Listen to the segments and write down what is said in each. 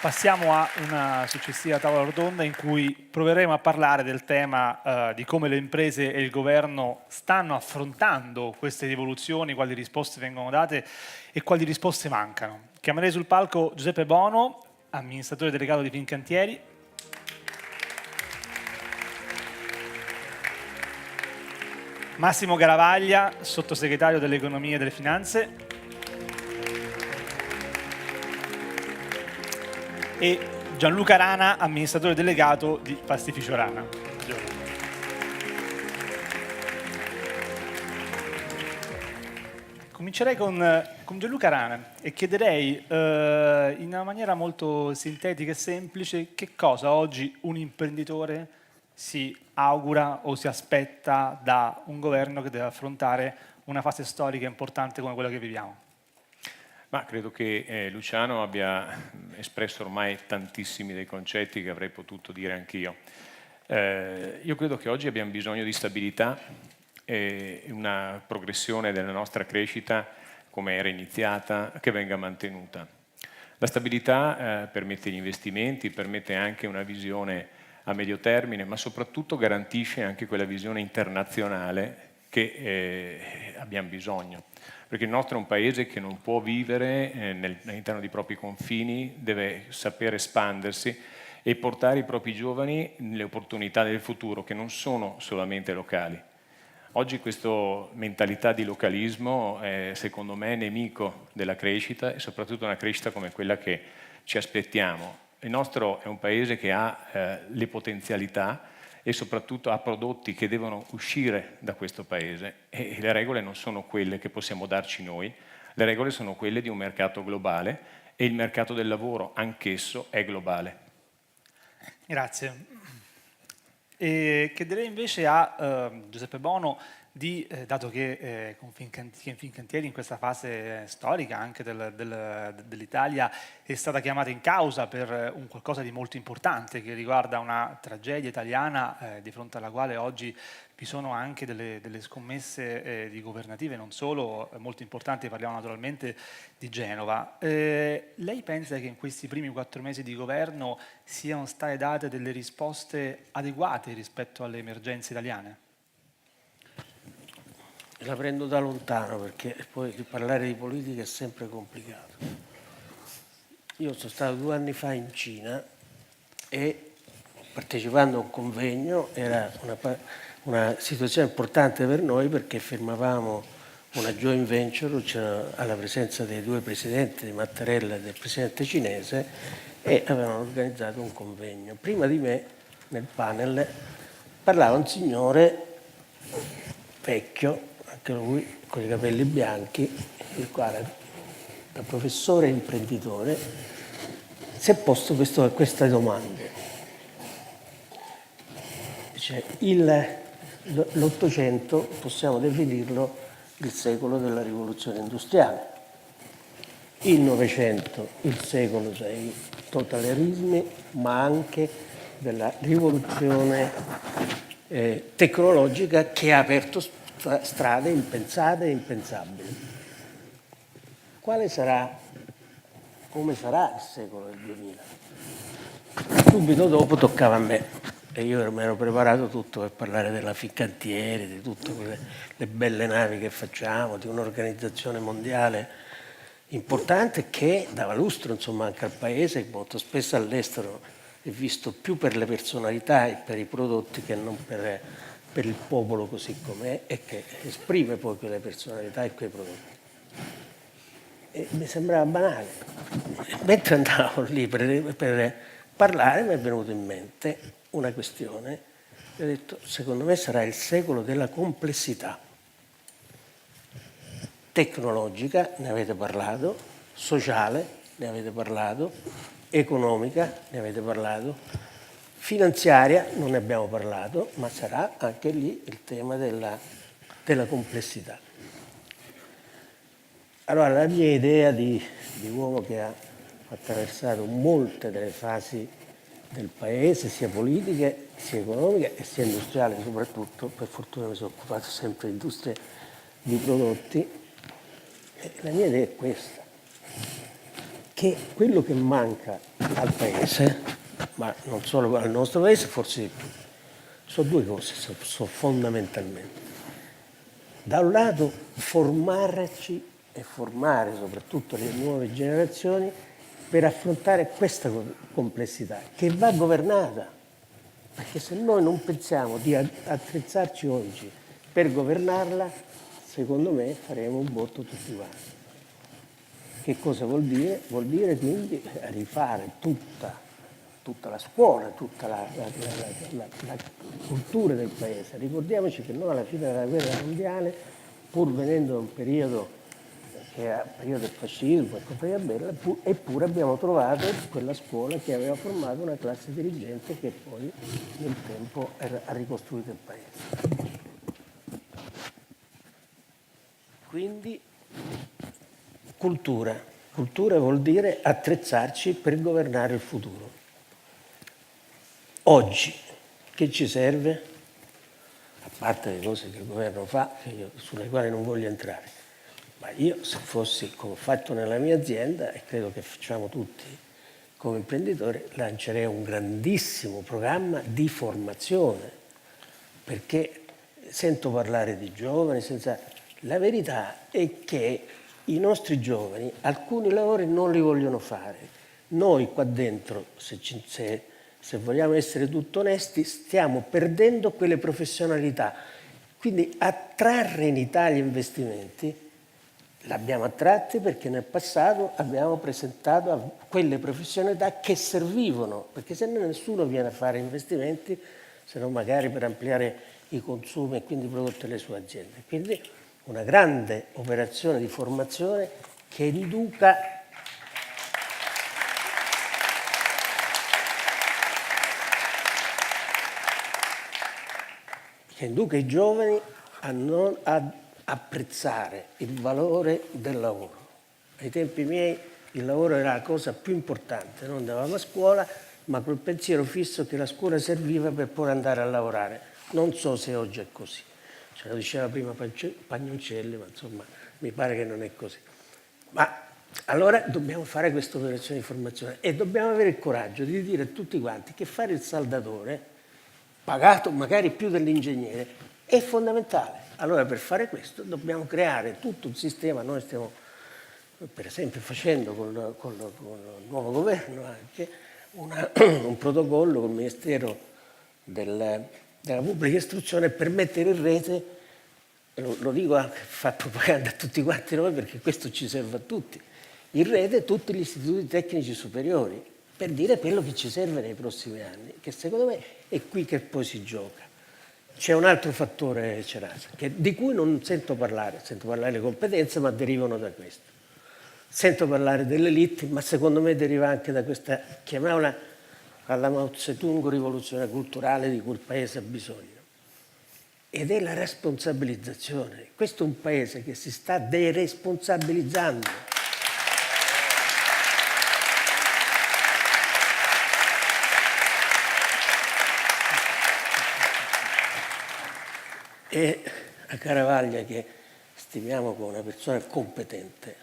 Passiamo a una successiva tavola rotonda in cui proveremo a parlare del tema di come le imprese e il governo stanno affrontando queste rivoluzioni, quali risposte vengono date e quali risposte mancano. Chiamerei sul palco Giuseppe Bono, amministratore delegato di Fincantieri. Massimo Garavaglia, sottosegretario dell'Economia e delle Finanze. E Gianluca Rana, amministratore delegato di Pastificio Rana. Comincerei con Gianluca Rana e chiederei in una maniera molto sintetica e semplice che cosa oggi un imprenditore si augura o si aspetta da un governo che deve affrontare una fase storica importante come quella che viviamo. Ma credo che Luciano abbia espresso ormai tantissimi dei concetti che avrei potuto dire anch'io. Io credo che oggi abbiamo bisogno di stabilità e una progressione della nostra crescita, come era iniziata, che venga mantenuta. La stabilità permette gli investimenti, permette anche una visione a medio termine, ma soprattutto garantisce anche quella visione internazionale che abbiamo bisogno. Perché il nostro è un paese che non può vivere all'interno dei propri confini, deve sapere espandersi e portare i propri giovani nelle opportunità del futuro, che non sono solamente locali. Oggi questa mentalità di localismo è, secondo me, nemico della crescita e soprattutto una crescita come quella che ci aspettiamo. Il nostro è un paese che ha le potenzialità e soprattutto ha prodotti che devono uscire da questo paese e le regole non sono quelle che possiamo darci noi, le regole sono quelle di un mercato globale e il mercato del lavoro anch'esso è globale. Grazie. E chiederei invece a Giuseppe Bono dato che Fincantieri in questa fase storica anche dell'Italia è stata chiamata in causa per un qualcosa di molto importante che riguarda una tragedia italiana di fronte alla quale oggi vi sono anche delle scommesse di governative, non solo, molto importanti, parliamo naturalmente di Genova. Lei pensa che in questi primi 4 mesi di governo siano state date delle risposte adeguate rispetto alle emergenze italiane? La prendo da lontano perché poi parlare di politica è sempre complicato. Io sono stato 2 anni fa in Cina e partecipando a un convegno era una situazione importante per noi perché firmavamo una joint venture alla presenza dei 2 presidenti, di Mattarella e del presidente cinese, e avevano organizzato un convegno. Prima di me nel panel parlava un signore vecchio, anche lui con i capelli bianchi, il quale da professore e imprenditore si è posto queste domande. Dice, l'Ottocento possiamo definirlo il secolo della rivoluzione industriale, il Novecento il secolo dei totalitarismi, ma anche della rivoluzione tecnologica che ha aperto strade impensate e impensabili. Come sarà il secolo del 2000? Subito dopo toccava a me e io mi ero preparato tutto per parlare della Fincantieri, di tutte le belle navi che facciamo, di un'organizzazione mondiale importante che dava lustro insomma anche al paese, che molto spesso all'estero è visto più per le personalità e per i prodotti che non per il popolo così com'è e che esprime poi quelle personalità e quei prodotti. E mi sembrava banale. Mentre andavo lì per parlare mi è venuto in mente una questione e ho detto, secondo me sarà il secolo della complessità tecnologica, ne avete parlato, sociale, ne avete parlato, economica, ne avete parlato, finanziaria, non ne abbiamo parlato, ma sarà anche lì il tema della complessità. Allora, la mia idea di uomo che ha attraversato molte delle fasi del paese, sia politiche, sia economiche e sia industriali, soprattutto, per fortuna mi sono occupato sempre di industria di prodotti, la mia idea è questa, che quello che manca al Paese, ma non solo al nostro Paese, forse di più. Sono due cose, sono fondamentalmente. Da un lato formarci e formare soprattutto le nuove generazioni per affrontare questa complessità che va governata, perché se noi non pensiamo di attrezzarci oggi per governarla, secondo me faremo un botto tutti quanti. Che cosa vuol dire? Vuol dire quindi rifare tutta la scuola, tutta la cultura del Paese. Ricordiamoci che noi alla fine della guerra mondiale, pur venendo da un periodo che era il periodo del fascismo e compagnia bella, eppure abbiamo trovato quella scuola che aveva formato una classe dirigente che poi nel tempo ha ricostruito il Paese. Quindi cultura. Cultura vuol dire attrezzarci per governare il futuro. Oggi che ci serve? A parte le cose che il governo fa, sulle quali non voglio entrare, ma io se fossi come ho fatto nella mia azienda, e credo che facciamo tutti come imprenditori, lancerei un grandissimo programma di formazione, perché sento parlare di giovani, la verità è che i nostri giovani alcuni lavori non li vogliono fare. Noi qua dentro, se vogliamo essere tutto onesti, stiamo perdendo quelle professionalità. Quindi attrarre in Italia investimenti, l'abbiamo attratti perché nel passato abbiamo presentato quelle professionalità che servivano, perché se no nessuno viene a fare investimenti, se non magari per ampliare i consumi e quindi i prodotti delle sue aziende. Quindi una grande operazione di formazione che induca i giovani a non apprezzare il valore del lavoro. Ai tempi miei il lavoro era la cosa più importante, noi andavamo a scuola, ma col pensiero fisso che la scuola serviva per poi andare a lavorare. Non so se oggi è così. Ce lo diceva prima Pagnoncelli, ma insomma mi pare che non è così. Ma allora dobbiamo fare questa operazione di formazione e dobbiamo avere il coraggio di dire a tutti quanti che fare il saldatore, pagato magari più dell'ingegnere, è fondamentale. Allora per fare questo dobbiamo creare tutto un sistema, noi stiamo per esempio facendo con il nuovo governo anche un protocollo col Ministero della Pubblica Istruzione per mettere in rete, lo dico anche, fa propaganda a tutti quanti noi perché questo ci serve a tutti, in rete tutti gli istituti tecnici superiori, per dire quello che ci serve nei prossimi anni, che secondo me è qui che poi si gioca. C'è un altro fattore, Cerasa, di cui non sento parlare delle competenze, ma derivano da questo. Sento parlare dell'elite, ma secondo me deriva anche da questa, chiamiamola alla Mao Zedong, rivoluzione culturale di cui il Paese ha bisogno. Ed è la responsabilizzazione. Questo è un Paese che si sta deresponsabilizzando. E a Caravaglia, che stimiamo come una persona competente,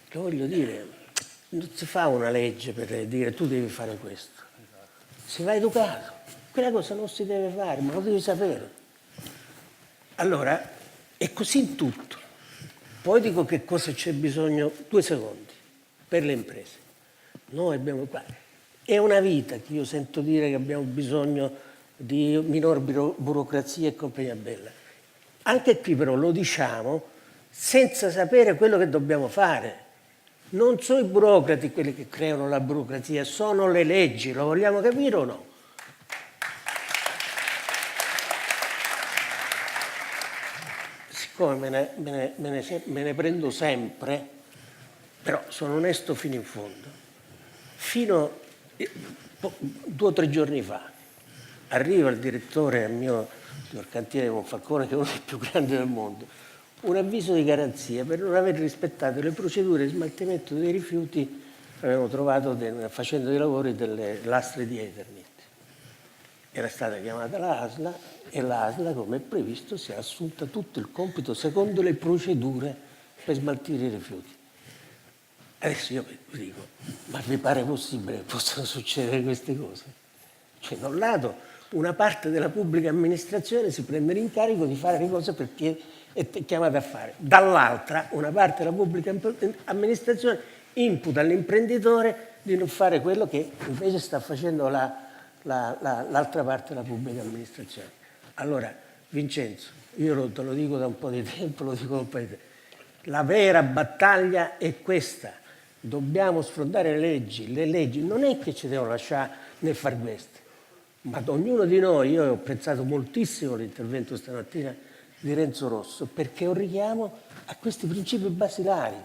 che voglio dire, non si fa una legge per dire tu devi fare questo. Si va educato. Quella cosa non si deve fare, ma lo devi sapere. Allora, è così in tutto. Poi dico che cosa c'è bisogno, 2 secondi, per le imprese. Noi abbiamo qua. È una vita che io sento dire che abbiamo bisogno di minor burocrazia e compagnia bella. Anche qui però lo diciamo senza sapere quello che dobbiamo fare. Non sono i burocrati quelli che creano la burocrazia, sono le leggi, lo vogliamo capire o no? Siccome me ne prendo sempre, però sono onesto fino in fondo. Fino 2 o 3 giorni fa arriva il direttore del cantiere di Monfalcone, che è uno dei più grandi del mondo, un avviso di garanzia per non aver rispettato le procedure di smaltimento dei rifiuti che avevamo trovato facendo i lavori delle lastre di Eternit. Era stata chiamata l'ASLA e l'ASLA, come è previsto, si è assunta tutto il compito secondo le procedure per smaltire i rifiuti. Adesso io vi dico, ma vi pare possibile che possano succedere queste cose? Cioè, da un lato, una parte della pubblica amministrazione si prende l'incarico di fare le cose perché è chiamata a fare. Dall'altra, una parte della pubblica amministrazione imputa all'imprenditore di non fare quello che invece sta facendo l'altra parte della pubblica amministrazione. Allora, Vincenzo, io te lo dico da un po' di tempo, lo dico da un po' di tempo. La vera battaglia è questa. Dobbiamo sfruttare le leggi. Le leggi non è che ci devono lasciare nel far questo, ma ognuno di noi, io ho apprezzato moltissimo l'intervento stamattina di Renzo Rosso, perché è un richiamo a questi principi basilari.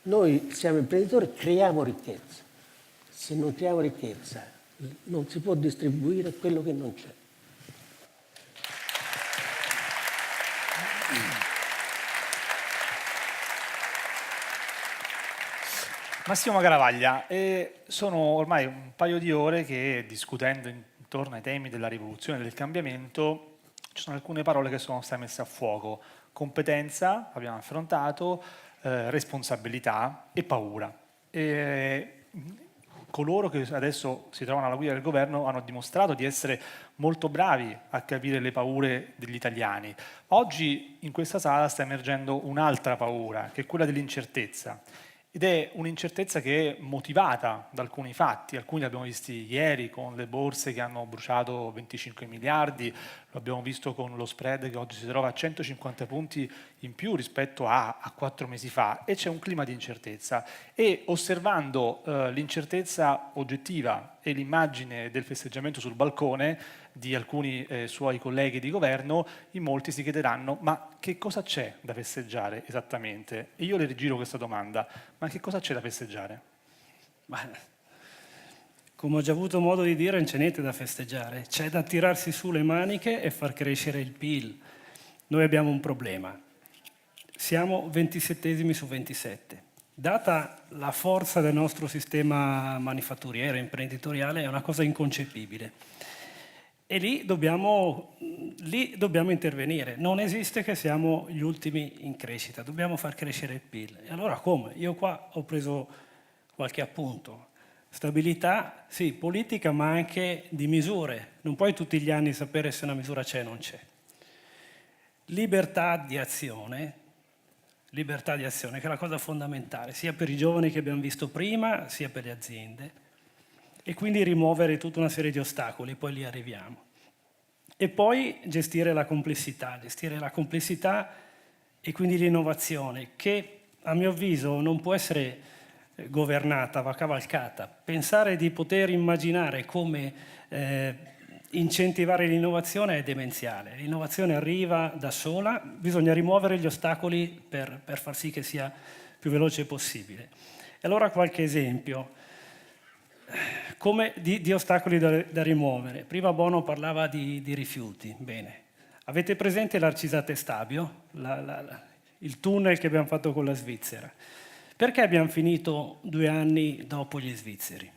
Noi siamo imprenditori, creiamo ricchezza. Se non creiamo ricchezza, non si può distribuire quello che non c'è. Massimo Garavaglia, sono ormai un paio di ore che discutendo intorno ai temi della rivoluzione e del cambiamento ci sono alcune parole che sono state messe a fuoco. Competenza, abbiamo affrontato, responsabilità e paura. Coloro che adesso si trovano alla guida del governo hanno dimostrato di essere molto bravi a capire le paure degli italiani. Oggi in questa sala sta emergendo un'altra paura, che è quella dell'incertezza. Ed è un'incertezza che è motivata da alcuni fatti, alcuni li abbiamo visti ieri con le borse che hanno bruciato 25 miliardi, lo abbiamo visto con lo spread che oggi si trova a 150 punti in più rispetto a 4 mesi fa, e c'è un clima di incertezza. E osservando l'incertezza oggettiva e l'immagine del festeggiamento sul balcone di alcuni suoi colleghi di governo, in molti si chiederanno: ma che cosa c'è da festeggiare esattamente? E io le rigiro questa domanda: ma che cosa c'è da festeggiare? Ma, come ho già avuto modo di dire, non c'è niente da festeggiare, c'è da tirarsi su le maniche e far crescere il PIL. Noi abbiamo un problema, siamo 27esimi su 27. Data la forza del nostro sistema manifatturiero e imprenditoriale, è una cosa inconcepibile. E lì dobbiamo intervenire. Non esiste che siamo gli ultimi in crescita, dobbiamo far crescere il PIL. E allora come? Io qua ho preso qualche appunto. Stabilità, sì, politica, ma anche di misure. Non puoi tutti gli anni sapere se una misura c'è o non c'è. Libertà di azione, che è la cosa fondamentale, sia per i giovani che abbiamo visto prima, sia per le aziende. E quindi rimuovere tutta una serie di ostacoli, poi lì arriviamo. E poi gestire la complessità e quindi l'innovazione, che a mio avviso non può essere governata, va cavalcata. Pensare di poter immaginare come incentivare l'innovazione è demenziale. L'innovazione arriva da sola, bisogna rimuovere gli ostacoli per far sì che sia più veloce possibile. E allora qualche esempio di ostacoli da rimuovere. Prima Bono parlava di rifiuti. Bene. Avete presente l'Arcisate Stabio? Il tunnel che abbiamo fatto con la Svizzera. Perché abbiamo finito 2 anni dopo gli svizzeri?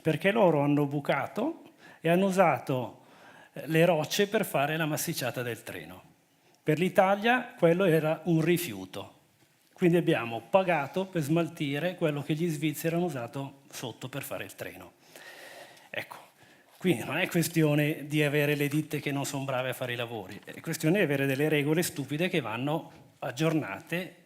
Perché loro hanno bucato e hanno usato le rocce per fare la massicciata del treno. Per l'Italia quello era un rifiuto. Quindi abbiamo pagato per smaltire quello che gli svizzeri hanno usato sotto per fare il treno. Ecco, quindi non è questione di avere le ditte che non sono brave a fare i lavori, è questione di avere delle regole stupide che vanno aggiornate,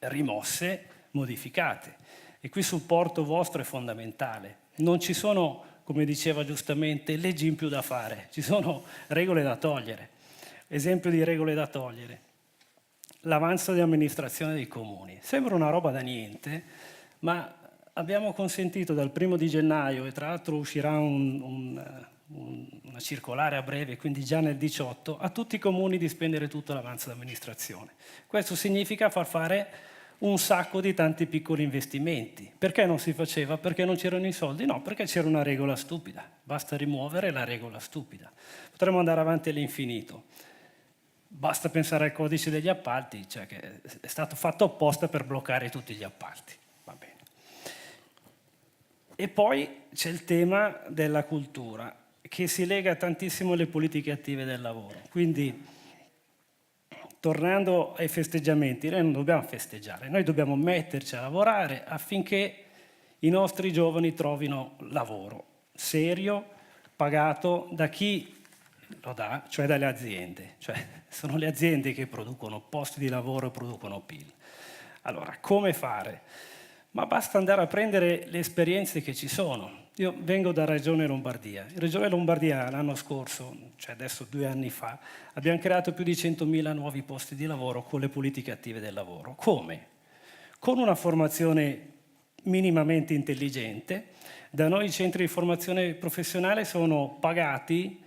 rimosse, modificate. E qui il supporto vostro è fondamentale. Non ci sono, come diceva giustamente, leggi in più da fare, ci sono regole da togliere. Esempio di regole da togliere: l'avanzo di amministrazione dei comuni. Sembra una roba da niente, ma abbiamo consentito dal 1° di gennaio, e tra l'altro uscirà una circolare a breve, quindi già nel 18, a tutti i comuni di spendere tutto l'avanzo di amministrazione. Questo significa far fare un sacco di tanti piccoli investimenti. Perché non si faceva? Perché non c'erano i soldi? No, perché c'era una regola stupida. Basta rimuovere la regola stupida. Potremmo andare avanti all'infinito. Basta pensare al codice degli appalti, cioè che è stato fatto apposta per bloccare tutti gli appalti. Va bene. E poi c'è il tema della cultura, che si lega tantissimo alle politiche attive del lavoro. Quindi tornando ai festeggiamenti, noi non dobbiamo festeggiare, noi dobbiamo metterci a lavorare affinché i nostri giovani trovino lavoro serio, pagato da chi lo dà, cioè dalle aziende. Cioè, sono le aziende che producono posti di lavoro e producono PIL. Allora, come fare? Ma basta andare a prendere le esperienze che ci sono. Io vengo da Regione Lombardia. In Regione Lombardia l'anno scorso, cioè adesso 2 anni fa, abbiamo creato più di 100.000 nuovi posti di lavoro con le politiche attive del lavoro. Come? Con una formazione minimamente intelligente. Da noi i centri di formazione professionale sono pagati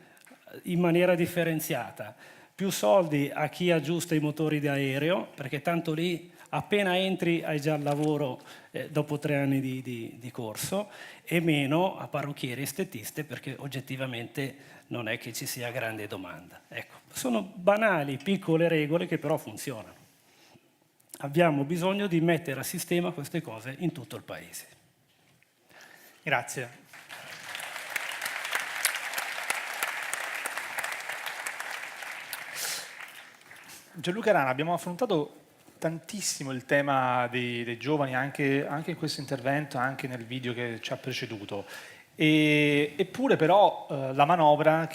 in maniera differenziata. Più soldi a chi aggiusta i motori di aereo, perché tanto lì appena entri hai già il lavoro dopo 3 anni di corso, e meno a parrucchieri e estetiste, perché oggettivamente non è che ci sia grande domanda. Ecco, sono banali, piccole regole che però funzionano. Abbiamo bisogno di mettere a sistema queste cose in tutto il Paese. Grazie. Gianluca Rana, abbiamo affrontato tantissimo il tema dei giovani anche in questo intervento, anche nel video che ci ha preceduto. Eppure però la manovra,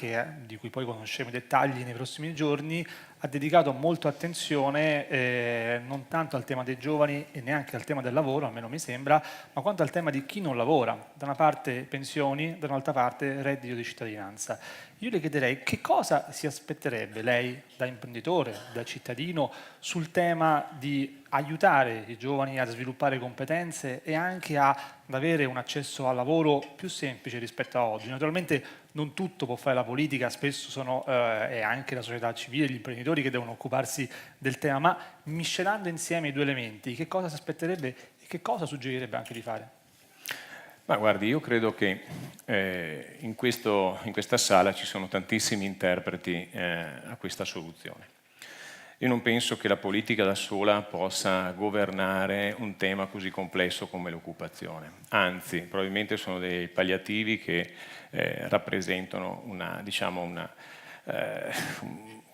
di cui poi conosceremo i dettagli nei prossimi giorni, ha dedicato molta attenzione non tanto al tema dei giovani e neanche al tema del lavoro, almeno mi sembra, ma quanto al tema di chi non lavora. Da una parte pensioni, da un'altra parte reddito di cittadinanza. Io le chiederei che cosa si aspetterebbe lei da imprenditore, da cittadino, sul tema di aiutare i giovani a sviluppare competenze e anche ad avere un accesso al lavoro più semplice rispetto a oggi. Naturalmente non tutto può fare la politica, spesso è anche la società civile, gli imprenditori che devono occuparsi del tema, ma miscelando insieme i due elementi, che cosa si aspetterebbe e che cosa suggerirebbe anche di fare? Ma guardi, io credo che in questa sala ci sono tantissimi interpreti a questa soluzione. Io non penso che la politica da sola possa governare un tema così complesso come l'occupazione. Anzi, probabilmente sono dei palliativi che rappresentano un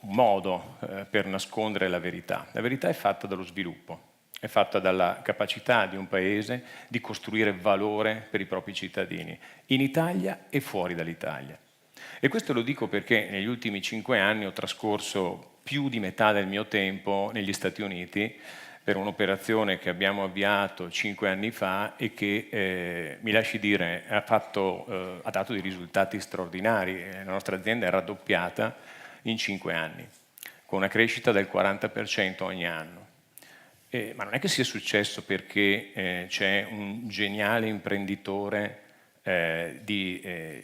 modo per nascondere la verità. La verità è fatta dallo sviluppo. È fatta dalla capacità di un paese di costruire valore per i propri cittadini, in Italia e fuori dall'Italia. E questo lo dico perché negli ultimi 5 anni ho trascorso più di metà del mio tempo negli Stati Uniti per un'operazione che abbiamo avviato 5 anni fa e che, mi lasci dire, ha dato dei risultati straordinari. La nostra azienda è raddoppiata in 5 anni, con una crescita del 40% ogni anno. Ma non è che sia successo perché c'è un geniale imprenditore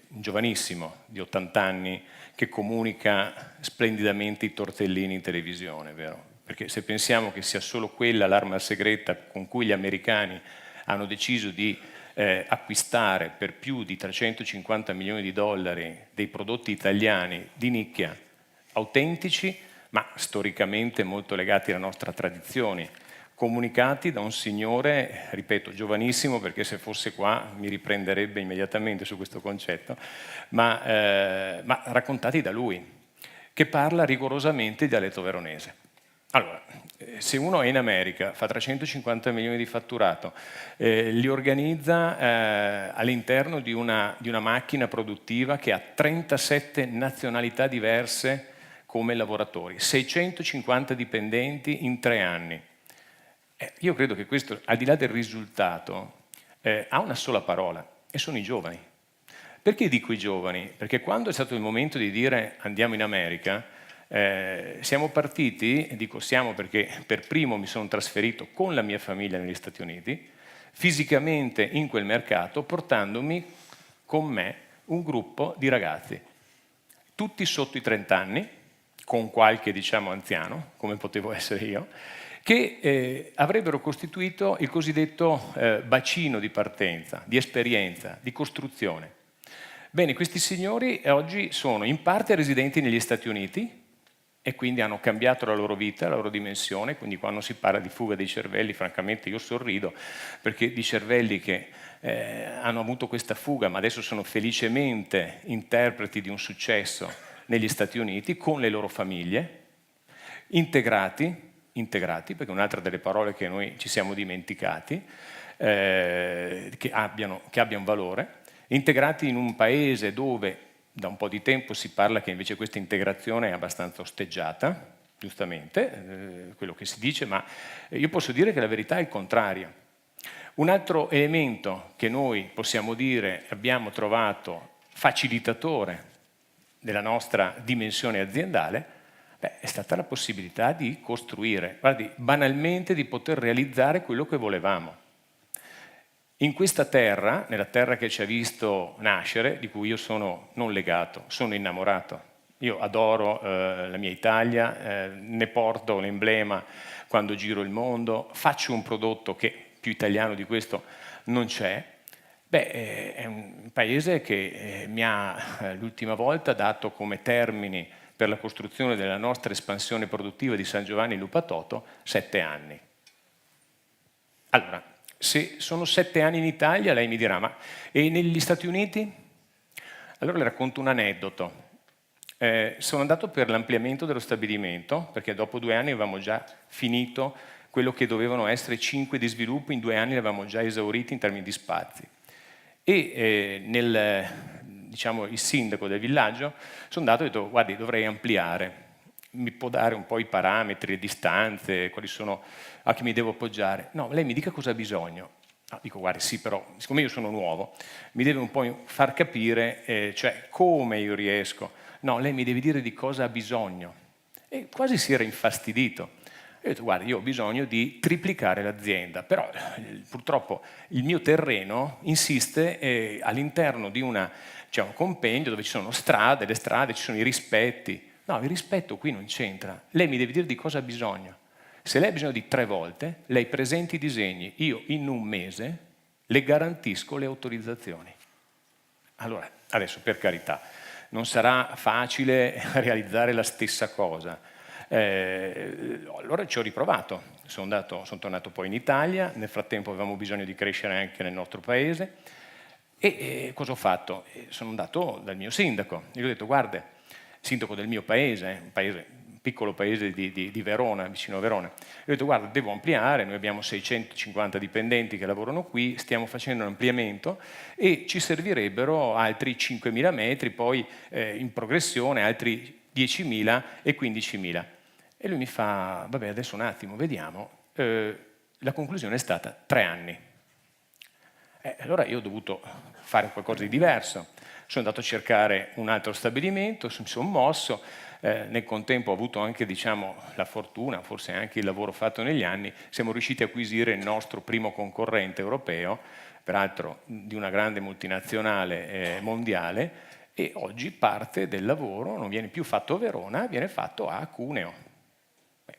giovanissimo, di 80 anni, che comunica splendidamente i tortellini in televisione, vero? Perché se pensiamo che sia solo quella l'arma segreta con cui gli americani hanno deciso di acquistare per più di 350 milioni di dollari dei prodotti italiani di nicchia, autentici, ma storicamente molto legati alle nostre tradizioni, comunicati da un signore, ripeto, giovanissimo, perché se fosse qua mi riprenderebbe immediatamente su questo concetto, ma raccontati da lui, che parla rigorosamente dialetto veronese. Allora, se uno è in America, fa 350 milioni di fatturato, li organizza all'interno di una macchina produttiva che ha 37 nazionalità diverse come lavoratori, 650 dipendenti in 3 anni. Io credo che questo, al di là del risultato, ha una sola parola, e sono i giovani. Perché dico i giovani? Perché quando è stato il momento di dire andiamo in America, siamo partiti, dico siamo perché per primo mi sono trasferito con la mia famiglia negli Stati Uniti, fisicamente in quel mercato, portandomi con me un gruppo di ragazzi, tutti sotto i 30 anni, con qualche anziano, come potevo essere io, che avrebbero costituito il cosiddetto bacino di partenza, di esperienza, di costruzione. Bene, questi signori oggi sono in parte residenti negli Stati Uniti e quindi hanno cambiato la loro vita, la loro dimensione, quindi quando si parla di fuga dei cervelli, francamente io sorrido, perché di cervelli che hanno avuto questa fuga, ma adesso sono felicemente interpreti di un successo negli Stati Uniti, con le loro famiglie, integrati, perché è un'altra delle parole che noi ci siamo dimenticati, che abbiano valore, integrati in un paese dove da un po' di tempo si parla che invece questa integrazione è abbastanza osteggiata, giustamente, quello che si dice, ma io posso dire che la verità è il contrario. Un altro elemento che noi possiamo dire abbiamo trovato facilitatore della nostra dimensione aziendale, è stata la possibilità di costruire, guardi, banalmente di poter realizzare quello che volevamo. In questa terra, nella terra che ci ha visto nascere, di cui io sono non legato, sono innamorato. Io adoro la mia Italia, ne porto l'emblema quando giro il mondo, faccio un prodotto che più italiano di questo non c'è. È un paese che mi ha l'ultima volta dato come termini per la costruzione della nostra espansione produttiva di San Giovanni Lupatoto 7 anni. Allora, se sono 7 anni in Italia, lei mi dirà, ma e negli Stati Uniti? Allora le racconto un aneddoto. Sono andato per l'ampliamento dello stabilimento, perché dopo 2 anni avevamo già finito quello che dovevano essere 5 di sviluppo, in 2 anni li avevamo già esauriti in termini di spazi. E il sindaco del villaggio sono andato e ho detto, guardi, dovrei ampliare, mi può dare un po' i parametri, le distanze, quali sono, a chi mi devo appoggiare? No, lei mi dica cosa ha bisogno. No, dico, guardi, sì, però, siccome io sono nuovo, mi deve un po' far capire, cioè, come io riesco. No, lei mi deve dire di cosa ha bisogno. E quasi si era infastidito. E ho detto, guarda, io ho bisogno di triplicare l'azienda, però purtroppo il mio terreno insiste all'interno di un compendio dove ci sono strade, le strade, ci sono i rispetti. No, il rispetto qui non c'entra. Lei mi deve dire di cosa ha bisogno. Se lei ha bisogno di 3 volte, lei presenti i disegni. Io in un mese le garantisco le autorizzazioni. Allora, adesso per carità, non sarà facile realizzare la stessa cosa. Allora ci ho riprovato, sono tornato poi in Italia, nel frattempo avevamo bisogno di crescere anche nel nostro paese e cosa ho fatto? Sono andato dal mio sindaco, gli ho detto guarda, sindaco del mio paese, un piccolo paese di Verona, vicino a Verona, gli ho detto guarda devo ampliare, noi abbiamo 650 dipendenti che lavorano qui, stiamo facendo un ampliamento e ci servirebbero altri 5.000 metri, poi in progressione altri 10.000 e 15.000. E lui mi fa, vabbè adesso un attimo, vediamo, la conclusione è stata 3 anni. Allora io ho dovuto fare qualcosa di diverso, sono andato a cercare un altro stabilimento, mi sono mosso, nel contempo ho avuto anche la fortuna, forse anche il lavoro fatto negli anni, siamo riusciti a acquisire il nostro primo concorrente europeo, peraltro di una grande multinazionale mondiale, e oggi parte del lavoro non viene più fatto a Verona, viene fatto a Cuneo,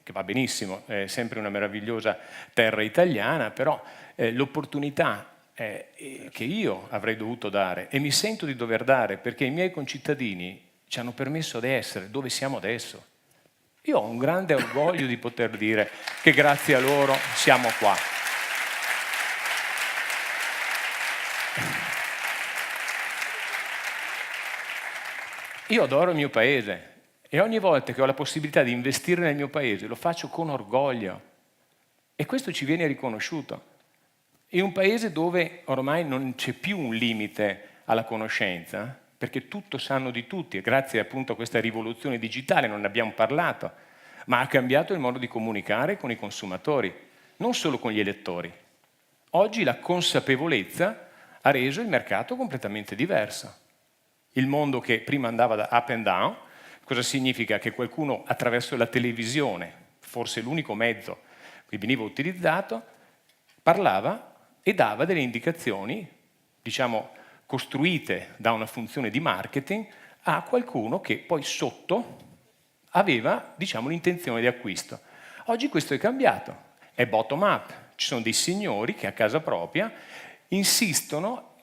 che va benissimo, è sempre una meravigliosa terra italiana, però l'opportunità che io avrei dovuto dare e mi sento di dover dare perché i miei concittadini ci hanno permesso di essere dove siamo adesso. Io ho un grande orgoglio di poter dire che grazie a loro siamo qua. Io adoro il mio paese e ogni volta che ho la possibilità di investire nel mio paese lo faccio con orgoglio e questo ci viene riconosciuto. In un paese dove ormai non c'è più un limite alla conoscenza, perché tutto sanno di tutti e grazie appunto a questa rivoluzione digitale non ne abbiamo parlato, ma ha cambiato il modo di comunicare con i consumatori, non solo con gli elettori. Oggi la consapevolezza ha reso il mercato completamente diverso. Il mondo che prima andava da up and down, cosa significa? Che qualcuno attraverso la televisione, forse l'unico mezzo che veniva utilizzato, parlava e dava delle indicazioni, costruite da una funzione di marketing a qualcuno che poi sotto aveva, l'intenzione di acquisto. Oggi questo è cambiato, è bottom up, ci sono dei signori che a casa propria insistono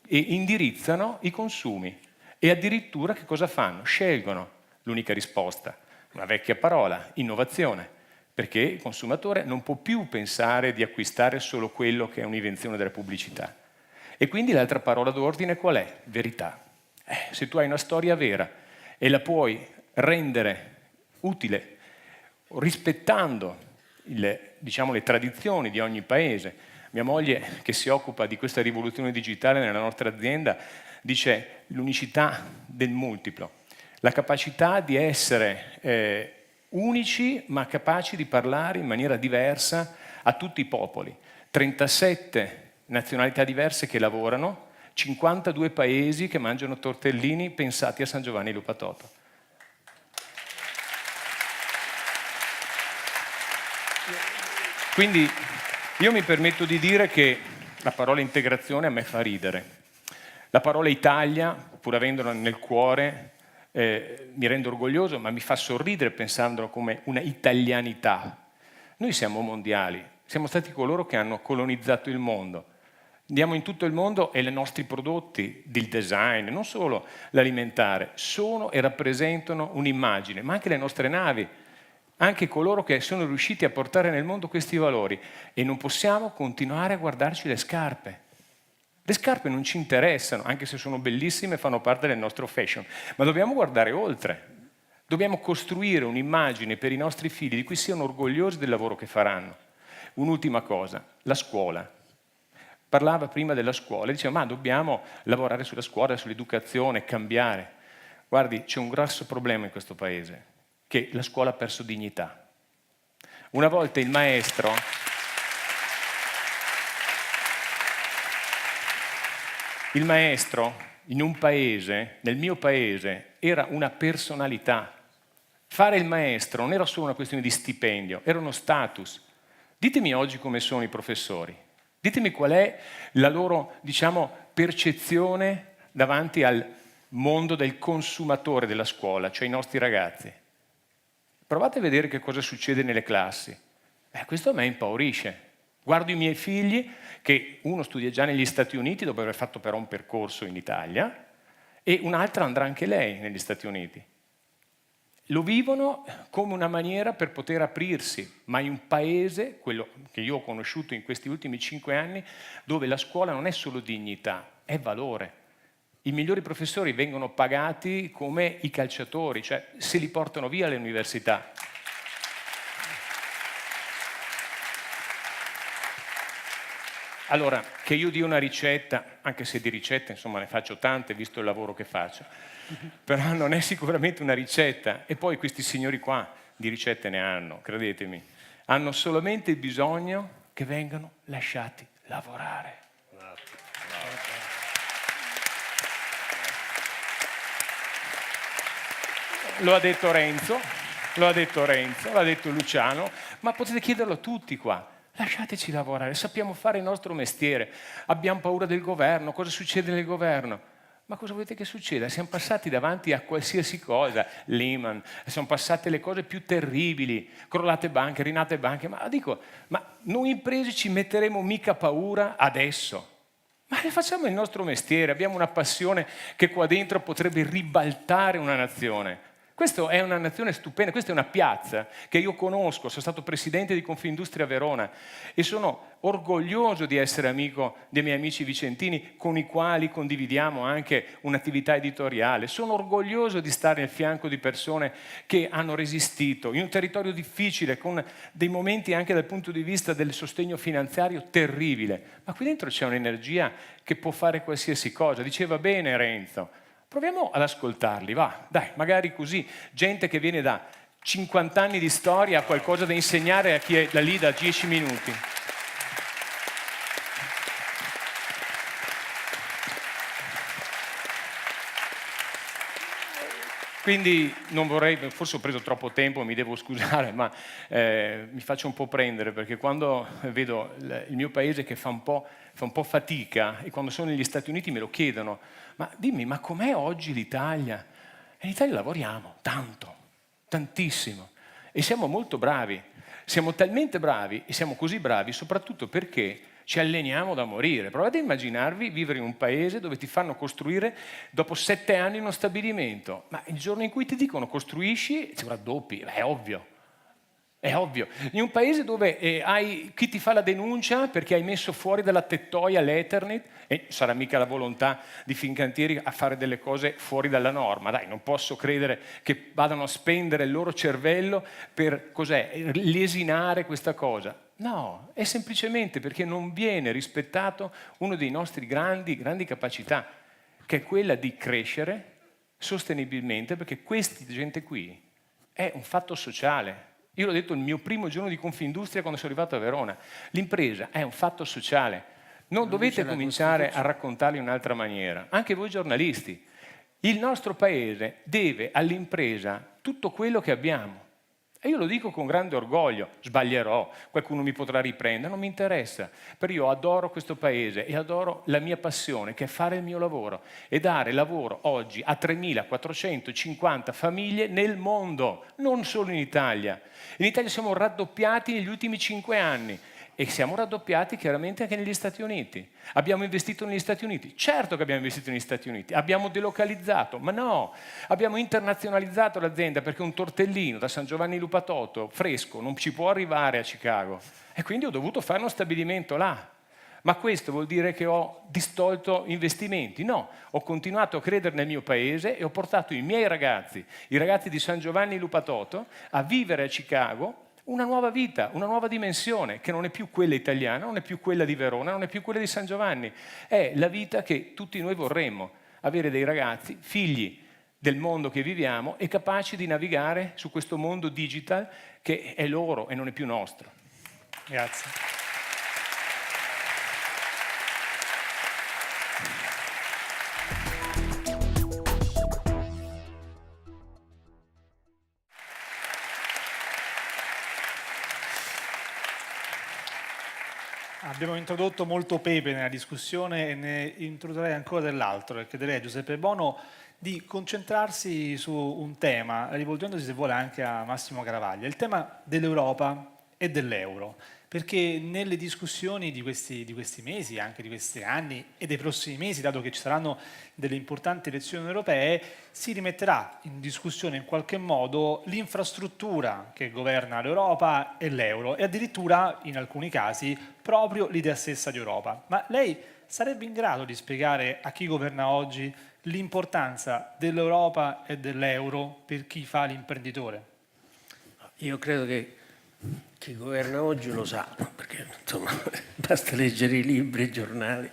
e indirizzano i consumi e addirittura che cosa fanno? Scelgono l'unica risposta, una vecchia parola, innovazione. Perché il consumatore non può più pensare di acquistare solo quello che è un'invenzione della pubblicità. E quindi l'altra parola d'ordine qual è? Verità. Se tu hai una storia vera e la puoi rendere utile rispettando le tradizioni di ogni paese. Mia moglie, che si occupa di questa rivoluzione digitale nella nostra azienda, dice l'unicità del multiplo, la capacità di essere unici ma capaci di parlare in maniera diversa a tutti i popoli. 37 nazionalità diverse che lavorano, 52 paesi che mangiano tortellini pensati a San Giovanni Lupatoto. Quindi io mi permetto di dire che la parola integrazione a me fa ridere. La parola Italia, pur avendola nel cuore, mi rende orgoglioso, ma mi fa sorridere pensandolo come una italianità. Noi siamo mondiali, siamo stati coloro che hanno colonizzato il mondo. Andiamo in tutto il mondo e i nostri prodotti, il design, non solo l'alimentare, sono e rappresentano un'immagine, ma anche le nostre navi, anche coloro che sono riusciti a portare nel mondo questi valori. E non possiamo continuare a guardarci le scarpe. Le scarpe non ci interessano, anche se sono bellissime e fanno parte del nostro fashion, ma dobbiamo guardare oltre. Dobbiamo costruire un'immagine per i nostri figli di cui siano orgogliosi del lavoro che faranno. Un'ultima cosa, la scuola. Parlava prima della scuola e diceva ma dobbiamo lavorare sulla scuola, sull'educazione, cambiare. Guardi, c'è un grosso problema in questo paese, che la scuola ha perso dignità. Una volta il maestro in un paese, nel mio paese, era una personalità. Fare il maestro non era solo una questione di stipendio, era uno status. Ditemi oggi come sono i professori. Ditemi qual è la loro, percezione davanti al mondo del consumatore della scuola, cioè i nostri ragazzi. Provate a vedere che cosa succede nelle classi. Questo a me impaurisce. Guardo i miei figli, che uno studia già negli Stati Uniti, dopo aver fatto però un percorso in Italia, e un'altra andrà anche lei negli Stati Uniti. Lo vivono come una maniera per poter aprirsi, ma in un paese, quello che io ho conosciuto in questi ultimi 5 anni, dove la scuola non è solo dignità, è valore. I migliori professori vengono pagati come i calciatori, cioè se li portano via alle università. Allora, che io dia una ricetta, anche se di ricette ne faccio tante, visto il lavoro che faccio, però non è sicuramente una ricetta. E poi questi signori qua di ricette ne hanno, credetemi. Hanno solamente bisogno che vengano lasciati lavorare. Lo ha detto Renzo, l'ha detto Luciano, ma potete chiederlo a tutti qua. Lasciateci lavorare, sappiamo fare il nostro mestiere, abbiamo paura del governo, cosa succede nel governo? Ma cosa volete che succeda? Siamo passati davanti a qualsiasi cosa, Lehman, sono passate le cose più terribili, crollate banche, rinate banche, ma noi imprese ci metteremo mica paura adesso? Ma facciamo il nostro mestiere, abbiamo una passione che qua dentro potrebbe ribaltare una nazione. Questa è una nazione stupenda, questa è una piazza che io conosco, sono stato presidente di Confindustria Verona e sono orgoglioso di essere amico dei miei amici vicentini con i quali condividiamo anche un'attività editoriale. Sono orgoglioso di stare al fianco di persone che hanno resistito in un territorio difficile, con dei momenti anche dal punto di vista del sostegno finanziario terribile. Ma qui dentro c'è un'energia che può fare qualsiasi cosa. Diceva bene Renzo. Proviamo ad ascoltarli, va, dai, magari così, gente che viene da 50 anni di storia ha qualcosa da insegnare a chi è da lì da 10 minuti. Quindi non vorrei, forse ho preso troppo tempo, mi devo scusare, ma mi faccio un po' prendere perché quando vedo il mio paese che fa un po' fatica e quando sono negli Stati Uniti me lo chiedono, ma dimmi, ma com'è oggi l'Italia? E in Italia lavoriamo tanto, tantissimo e siamo molto bravi, siamo talmente bravi e siamo così bravi soprattutto perché ci alleniamo da morire. Provate a immaginarvi vivere in un paese dove ti fanno costruire dopo 7 anni uno stabilimento, ma il giorno in cui ti dicono costruisci, ci raddoppi, è ovvio. È ovvio. In un paese dove hai chi ti fa la denuncia perché hai messo fuori dalla tettoia l'Ethernet, e sarà mica la volontà di Fincantieri a fare delle cose fuori dalla norma, dai, non posso credere che vadano a spendere il loro cervello per lesinare questa cosa. No, è semplicemente perché non viene rispettato uno dei nostri grandi capacità, che è quella di crescere sostenibilmente, perché questa gente qui è un fatto sociale. Io l'ho detto il mio primo giorno di Confindustria quando sono arrivato a Verona. L'impresa è un fatto sociale. Non dovete cominciare a raccontarlo in un'altra maniera. Anche voi giornalisti. Il nostro paese deve all'impresa tutto quello che abbiamo. E io lo dico con grande orgoglio. Sbaglierò, qualcuno mi potrà riprendere, non mi interessa. Però io adoro questo paese e adoro la mia passione, che è fare il mio lavoro e dare lavoro oggi a 3.450 famiglie nel mondo, non solo in Italia. In Italia siamo raddoppiati negli ultimi 5 anni e siamo raddoppiati chiaramente anche negli Stati Uniti. Abbiamo investito negli Stati Uniti? Certo che abbiamo investito negli Stati Uniti. Abbiamo delocalizzato? Ma no! Abbiamo internazionalizzato l'azienda perché un tortellino da San Giovanni Lupatoto fresco non ci può arrivare a Chicago. E quindi ho dovuto fare uno stabilimento là. Ma questo vuol dire che ho distolto investimenti? No, ho continuato a credere nel mio paese e ho portato i miei ragazzi, i ragazzi di San Giovanni Lupatoto, a vivere a Chicago una nuova vita, una nuova dimensione, che non è più quella italiana, non è più quella di Verona, non è più quella di San Giovanni. È la vita che tutti noi vorremmo, avere dei ragazzi, figli del mondo che viviamo e capaci di navigare su questo mondo digital che è loro e non è più nostro. Grazie. Abbiamo introdotto molto pepe nella discussione e ne introdurrei ancora dell'altro e chiederei a Giuseppe Bono di concentrarsi su un tema, rivolgendosi se vuole anche a Massimo Garavaglia, il tema dell'Europa e dell'euro, perché nelle discussioni di questi mesi, anche di questi anni e dei prossimi mesi, dato che ci saranno delle importanti elezioni europee, si rimetterà in discussione in qualche modo l'infrastruttura che governa l'Europa e l'euro e addirittura in alcuni casi proprio l'idea stessa di Europa. Ma lei sarebbe in grado di spiegare a chi governa oggi l'importanza dell'Europa e dell'euro per chi fa l'imprenditore? Io credo che chi governa oggi lo sa, perché insomma basta leggere i libri, i giornali.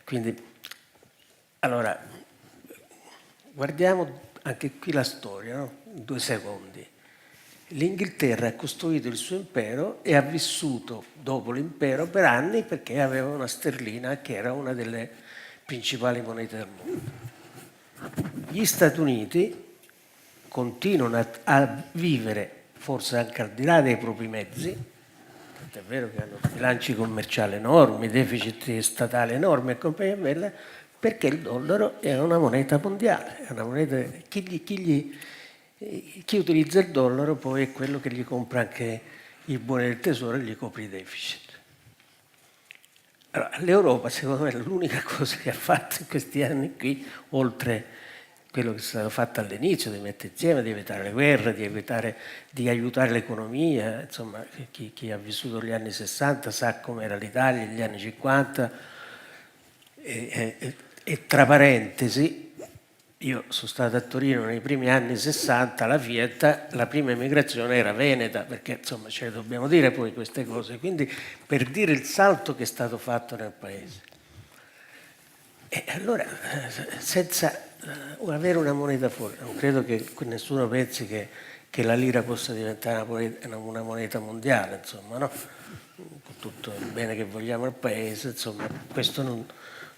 Quindi, allora, guardiamo anche qui la storia, no? 2 secondi. L'Inghilterra ha costruito il suo impero e ha vissuto dopo l'impero per anni perché aveva una sterlina che era una delle principali monete del mondo. Gli Stati Uniti continuano a vivere, forse anche al di là dei propri mezzi, è vero che hanno bilanci commerciali enormi, deficit statali enormi e compagnia bella, perché il dollaro è una moneta mondiale, è una moneta, chi utilizza il dollaro poi è quello che gli compra anche i buoni del tesoro e gli copre i deficit. Allora, l'Europa secondo me è l'unica cosa che ha fatto in questi anni qui, oltre quello che è stato fatto all'inizio, di mettere insieme, di evitare le guerre, di aiutare l'economia. Insomma, chi ha vissuto gli anni 60 sa com'era l'Italia negli anni 50. E tra parentesi, io sono stato a Torino nei primi anni 60, la Fiat, la prima emigrazione era veneta, perché insomma ce le dobbiamo dire poi queste cose. Quindi per dire il salto che è stato fatto nel Paese. E allora, senza avere una moneta fuori, non credo che nessuno pensi che la lira possa diventare una moneta mondiale, insomma, no? Con tutto il bene che vogliamo al Paese, insomma, questo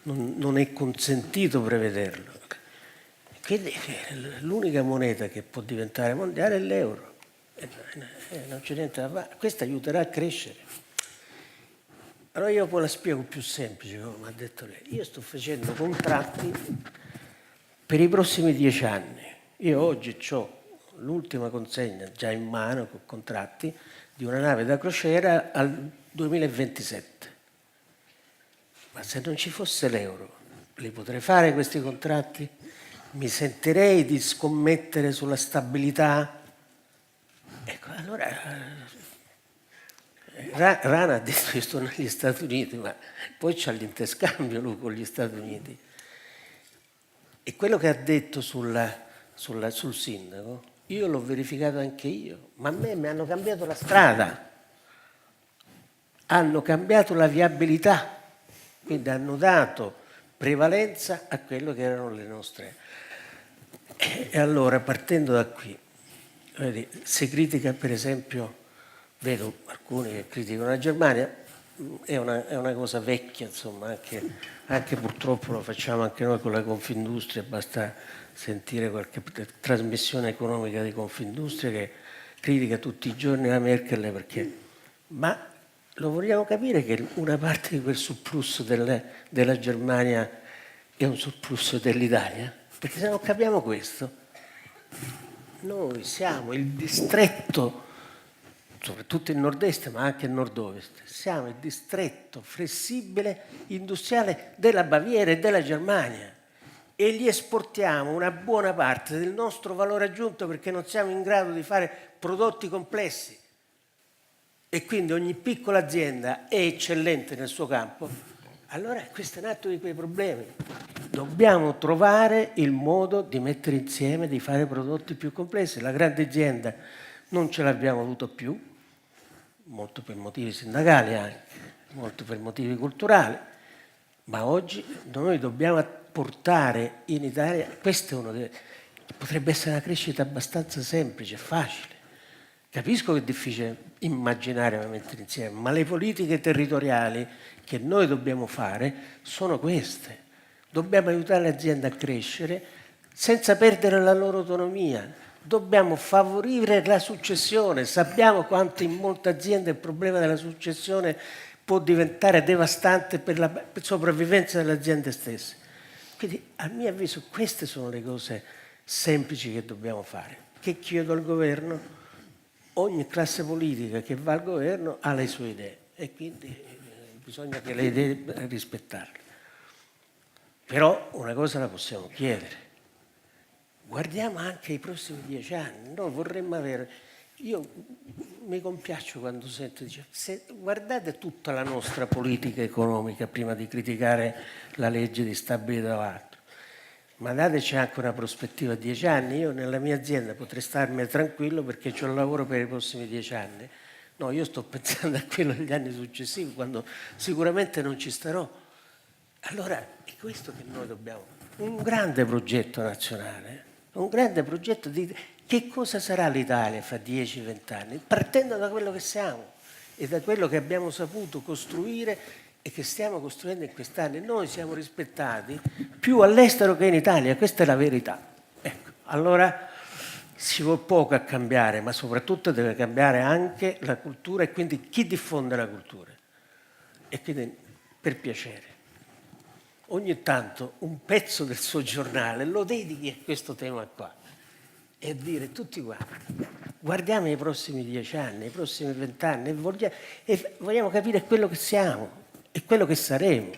non è consentito prevederlo. Quindi l'unica moneta che può diventare mondiale è l'euro, non c'è niente da fare. Questo aiuterà a crescere. Allora io poi la spiego più semplice, come ha detto lei. Io sto facendo contratti per i prossimi 10 anni. Io oggi ho l'ultima consegna già in mano con contratti di una nave da crociera al 2027. Ma se non ci fosse l'euro, li potrei fare questi contratti? Mi sentirei di scommettere sulla stabilità Ecco, allora Rana ha detto che sto negli Stati Uniti, ma poi c'ha l'interscambio lui con gli Stati Uniti. E quello che ha detto sul sindaco, io l'ho verificato anche io, ma a me mi hanno cambiato la strada, hanno cambiato la viabilità, quindi hanno dato prevalenza a quello che erano le nostre. E allora, partendo da qui, vedi, se critica per esempio, vedo alcuni che criticano la Germania, è una cosa vecchia, insomma, anche purtroppo lo facciamo anche noi con la Confindustria, basta sentire qualche trasmissione economica di Confindustria che critica tutti i giorni la Merkel perché... Ma lo vogliamo capire che una parte di quel surplus della Germania è un surplus dell'Italia? Perché se non capiamo questo, noi siamo il distretto, soprattutto il nord-est ma anche il nord-ovest, siamo il distretto flessibile industriale della Baviera e della Germania e gli esportiamo una buona parte del nostro valore aggiunto perché non siamo in grado di fare prodotti complessi e quindi ogni piccola azienda è eccellente nel suo campo. Allora questo è un atto di quei problemi. Dobbiamo trovare il modo di mettere insieme, di fare prodotti più complessi. La grande azienda non ce l'abbiamo avuto più, molto per motivi sindacali anche, molto per motivi culturali, ma oggi noi dobbiamo portare in Italia, questo è potrebbe essere una crescita abbastanza semplice, facile. Capisco che è difficile immaginare da mettere insieme, ma le politiche territoriali che noi dobbiamo fare sono queste. Dobbiamo aiutare le aziende a crescere senza perdere la loro autonomia. Dobbiamo favorire la successione. Sappiamo quanto in molte aziende il problema della successione può diventare devastante per la sopravvivenza delle aziende stesse. Quindi, a mio avviso, queste sono le cose semplici che dobbiamo fare. Che chiedo al governo? Ogni classe politica che va al governo ha le sue idee e quindi bisogna che le idee rispettarle. Però una cosa la possiamo chiedere. Guardiamo anche i prossimi 10 anni. Noi vorremmo avere... Io mi compiaccio quando sento, dice, guardate tutta la nostra politica economica prima di criticare la legge di stabilità o altro. Ma dateci anche una prospettiva a 10 anni. Io nella mia azienda potrei starmi tranquillo perché ho il lavoro per i prossimi 10 anni. No, io sto pensando a quello degli anni successivi, quando sicuramente non ci starò. Allora è questo che noi dobbiamo. Un grande progetto nazionale, un grande progetto di che cosa sarà l'Italia fra 10-20 anni, partendo da quello che siamo e da quello che abbiamo saputo costruire e che stiamo costruendo in quest'anni. Noi siamo rispettati più all'estero che in Italia, questa è la verità. Ecco, allora ci vuole poco a cambiare, ma soprattutto deve cambiare anche la cultura e quindi chi diffonde la cultura. E quindi, per piacere, ogni tanto un pezzo del suo giornale lo dedichi a questo tema qua e dire tutti quanti, guardiamo i prossimi 10 anni, i prossimi 20 anni e vogliamo capire quello che siamo e quello che saremo.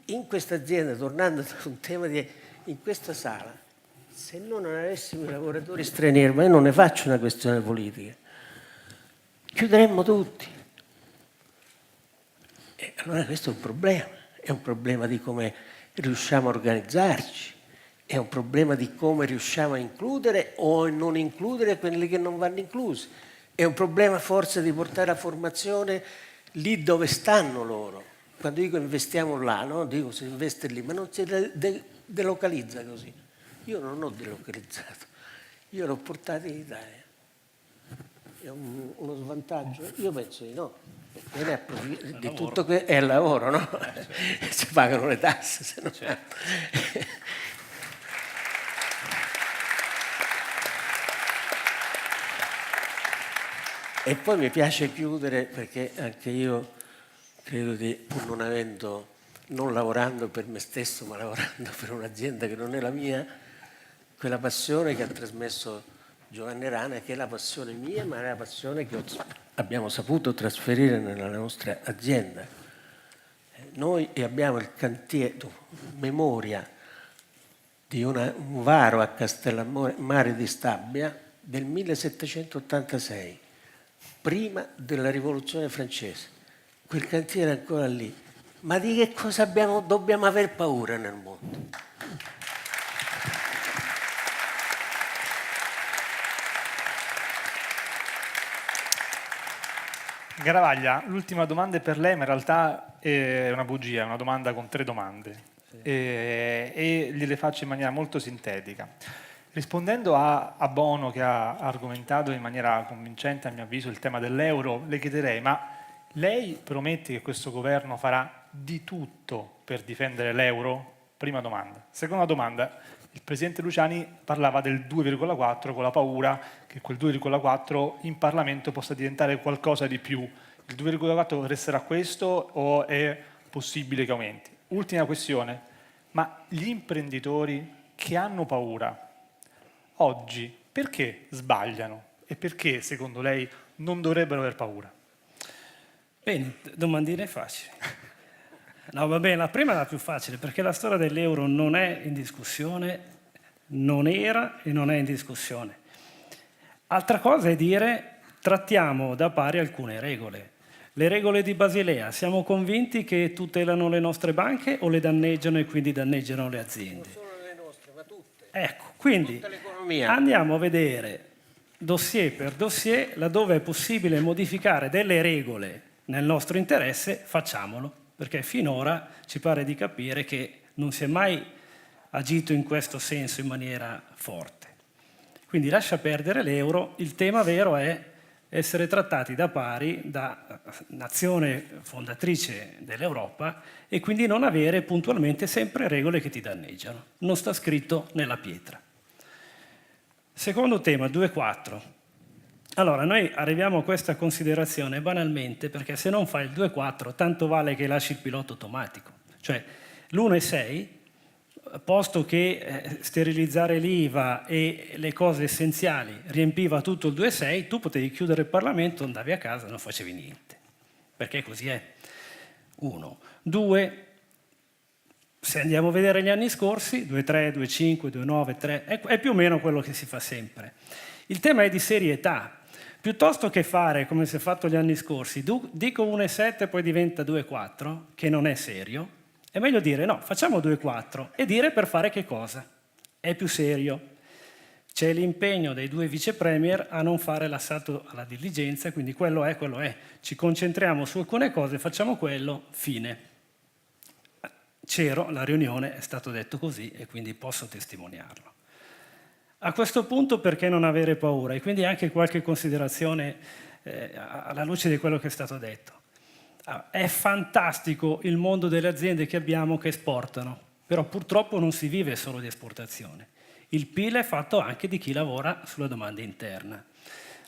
In questa azienda, tornando a un tema in questa sala, se noi non avessimo i lavoratori stranieri, ma io non ne faccio una questione politica, chiuderemmo tutti. E allora questo è un problema di come riusciamo a organizzarci, è un problema di come riusciamo a includere o non includere quelli che non vanno inclusi, è un problema forse di portare la formazione lì dove stanno loro. Quando dico investiamo là, no? Dico si investe lì, ma non si delocalizza così. Io non ho delocalizzato, io l'ho portato in Italia. È uno svantaggio? Io penso di no. Perché ne approfitta di tutto che è il lavoro, no? Si pagano le tasse, se no. Certo. E poi mi piace chiudere perché anche io credo che pur non lavorando per me stesso, ma lavorando per un'azienda che non è la mia, quella passione che ha trasmesso Giovanni Rana, che è la passione mia, ma è la passione che abbiamo saputo trasferire nella nostra azienda. Noi abbiamo il cantiere, memoria di un varo a Castellammare di Stabia del 1786, prima della Rivoluzione francese. Quel cantiere è ancora lì. Ma di che cosa dobbiamo aver paura nel mondo? Garavaglia, l'ultima domanda è per lei, ma in realtà è una bugia, è una domanda con 3 domande. E gliele faccio in maniera molto sintetica. Rispondendo a Bono, che ha argomentato in maniera convincente, a mio avviso, il tema dell'euro, le chiederei, ma lei promette che questo governo farà di tutto per difendere l'euro? Prima domanda. Seconda domanda, il Presidente Luciani parlava del 2,4 con la paura che quel 2,4 in Parlamento possa diventare qualcosa di più. Il 2,4 resterà questo o è possibile che aumenti? Ultima questione, ma gli imprenditori che hanno paura oggi perché sbagliano e perché secondo lei non dovrebbero aver paura? Bene, domandine facili. No, va bene, la prima è la più facile, perché la storia dell'euro non è in discussione, non era e non è in discussione. Altra cosa è dire, trattiamo da pari alcune regole. Le regole di Basilea, siamo convinti che tutelano le nostre banche o le danneggiano e quindi danneggiano le aziende? Non solo le nostre, ma tutte. Ecco, quindi Tutta l'economia. andiamo a vedere dossier per dossier, laddove è possibile modificare delle regole nel nostro interesse, facciamolo, perché finora ci pare di capire che non si è mai agito in questo senso in maniera forte. Quindi lascia perdere l'euro, il tema vero è essere trattati da pari da nazione fondatrice dell'Europa e quindi non avere puntualmente sempre regole che ti danneggiano. Non sta scritto nella pietra. Secondo tema, 2,4. Allora, noi arriviamo a questa considerazione banalmente perché se non fai il 2,4 tanto vale che lasci il pilota automatico. Cioè l'1,6, posto che sterilizzare l'IVA e le cose essenziali riempiva tutto il 2,6, tu potevi chiudere il Parlamento, andavi a casa e non facevi niente. Perché così è. 1. 2. Se andiamo a vedere gli anni scorsi, 2,3, 2,5, 2,9, 3, è più o meno quello che si fa sempre. Il tema è di serietà. Piuttosto che fare come si è fatto gli anni scorsi, dico 1,7 e poi diventa 2,4, che non è serio, è meglio dire no, facciamo 2,4 e dire per fare che cosa. È più serio. C'è l'impegno dei 2 vice premier a non fare l'assalto alla diligenza, quindi quello è. Ci concentriamo su alcune cose, facciamo quello, fine. C'ero, la riunione è stato detto così e quindi posso testimoniarlo. A questo punto perché non avere paura? E quindi anche qualche considerazione alla luce di quello che è stato detto. È fantastico il mondo delle aziende che abbiamo che esportano, però purtroppo non si vive solo di esportazione. Il PIL è fatto anche di chi lavora sulla domanda interna.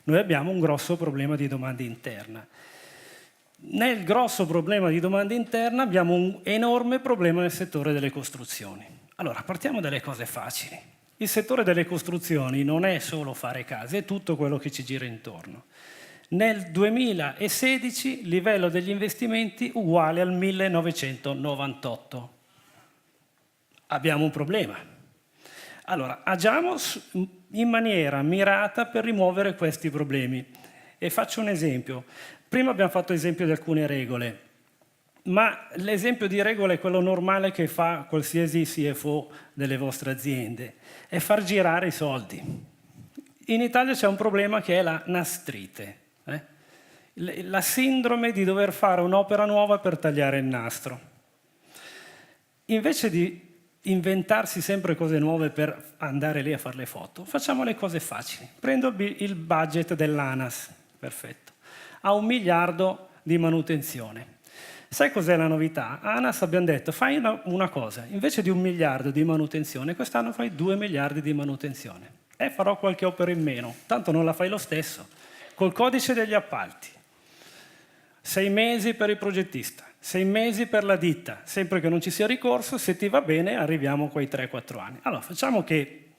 Noi abbiamo un grosso problema di domanda interna. Nel grosso problema di domanda interna abbiamo un enorme problema nel settore delle costruzioni. Allora, partiamo dalle cose facili. Il settore delle costruzioni non è solo fare case, è tutto quello che ci gira intorno. Nel 2016 livello degli investimenti uguale al 1998. Abbiamo un problema. Allora, agiamo in maniera mirata per rimuovere questi problemi. E faccio un esempio. Prima abbiamo fatto esempio di alcune regole, ma l'esempio di regola è quello normale che fa qualsiasi CFO delle vostre aziende, è far girare i soldi. In Italia c'è un problema che è la nastrite, la sindrome di dover fare un'opera nuova per tagliare il nastro. Invece di inventarsi sempre cose nuove per andare lì a fare le foto, facciamo le cose facili. Prendo il budget dell'ANAS, perfetto, ha 1 miliardo di manutenzione. Sai cos'è la novità? ANAS abbiamo detto, fai una cosa, invece di 1 miliardo di manutenzione, quest'anno fai 2 miliardi di manutenzione. Farò qualche opera in meno, tanto non la fai lo stesso. Col codice degli appalti, 6 mesi per il progettista, 6 mesi per la ditta, sempre che non ci sia ricorso, se ti va bene arriviamo a quei 3-4 anni. Allora facciamo che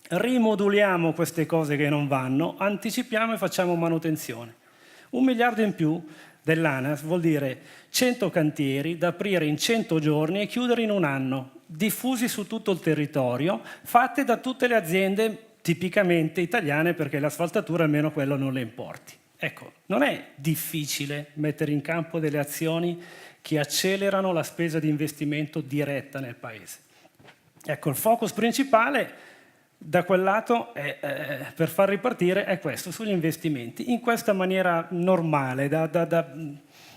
rimoduliamo queste cose che non vanno, anticipiamo e facciamo manutenzione. 1 miliardo in più, dell'ANAS vuol dire 100 cantieri da aprire in 100 giorni e chiudere in un anno, diffusi su tutto il territorio, fatte da tutte le aziende tipicamente italiane, perché l'asfaltatura almeno quello non le importi. Ecco, non è difficile mettere in campo delle azioni che accelerano la spesa di investimento diretta nel Paese. Ecco, il focus principale da quel lato per far ripartire è questo, sugli investimenti, in questa maniera normale, da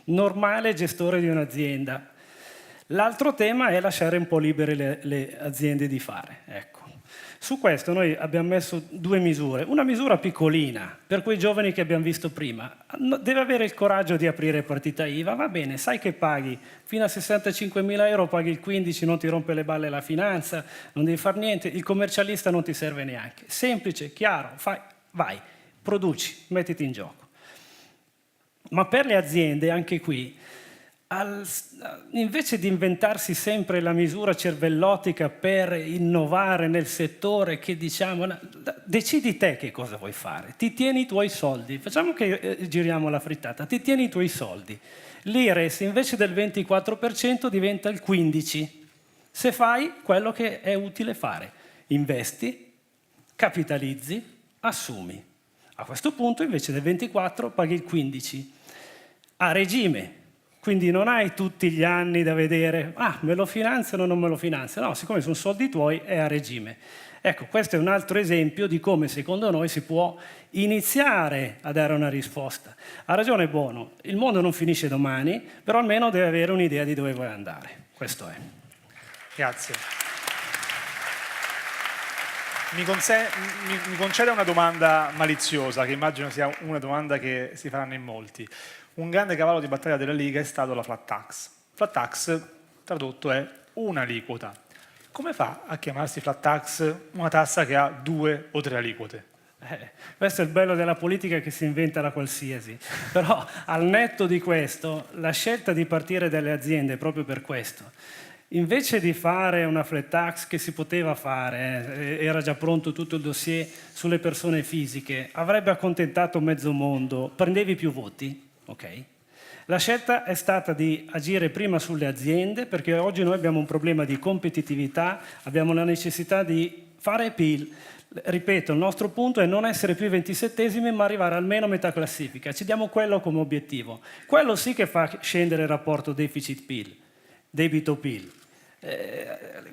normale gestore di un'azienda. L'altro tema è lasciare un po' libere le aziende di fare. Ecco. Su questo noi abbiamo messo 2 misure. Una misura piccolina, per quei giovani che abbiamo visto prima. Deve avere il coraggio di aprire partita IVA, va bene, sai che paghi fino a 65.000 euro, paghi il 15, non ti rompe le balle la finanza, non devi fare niente, il commercialista non ti serve neanche. Semplice, chiaro, vai, produci, mettiti in gioco. Ma per le aziende, anche qui, invece di inventarsi sempre la misura cervellotica per innovare nel settore, che diciamo, decidi te che cosa vuoi fare, ti tieni i tuoi soldi, facciamo che giriamo la frittata, ti tieni i tuoi soldi, l'IRES invece del 24% diventa il 15%, se fai quello che è utile fare, investi, capitalizzi, assumi. A questo punto invece del 24% paghi il 15%, a regime. Quindi non hai tutti gli anni da vedere, me lo finanziano o non me lo finanziano. No, siccome sono soldi tuoi è a regime. Ecco, questo è un altro esempio di come secondo noi si può iniziare a dare una risposta. Ha ragione Bono, il mondo non finisce domani, però almeno deve avere un'idea di dove vuoi andare. Questo è. Grazie. Mi concede una domanda maliziosa, che immagino sia una domanda che si faranno in molti. Un grande cavallo di battaglia della Lega è stato la flat tax. Flat tax, tradotto, è un'aliquota. Come fa a chiamarsi flat tax una tassa che ha 2 o 3 aliquote? Questo è il bello della politica, che si inventa da qualsiasi. Però al netto di questo, la scelta di partire dalle aziende è proprio per questo. Invece di fare una flat tax, che si poteva fare, era già pronto tutto il dossier sulle persone fisiche, avrebbe accontentato mezzo mondo, prendevi più voti? Okay. La scelta è stata di agire prima sulle aziende, perché oggi noi abbiamo un problema di competitività, abbiamo la necessità di fare PIL. Ripeto, il nostro punto è non essere più i 27esimi, ma arrivare almeno a metà classifica. Ci diamo quello come obiettivo. Quello sì che fa scendere il rapporto deficit-PIL, debito-PIL.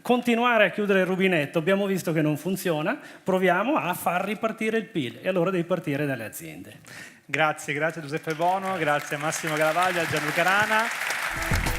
Continuare a chiudere il rubinetto, abbiamo visto che non funziona, proviamo a far ripartire il PIL, e allora devi partire dalle aziende. Grazie Giuseppe Bono, grazie a Massimo Garavaglia, a Gianluca Rana.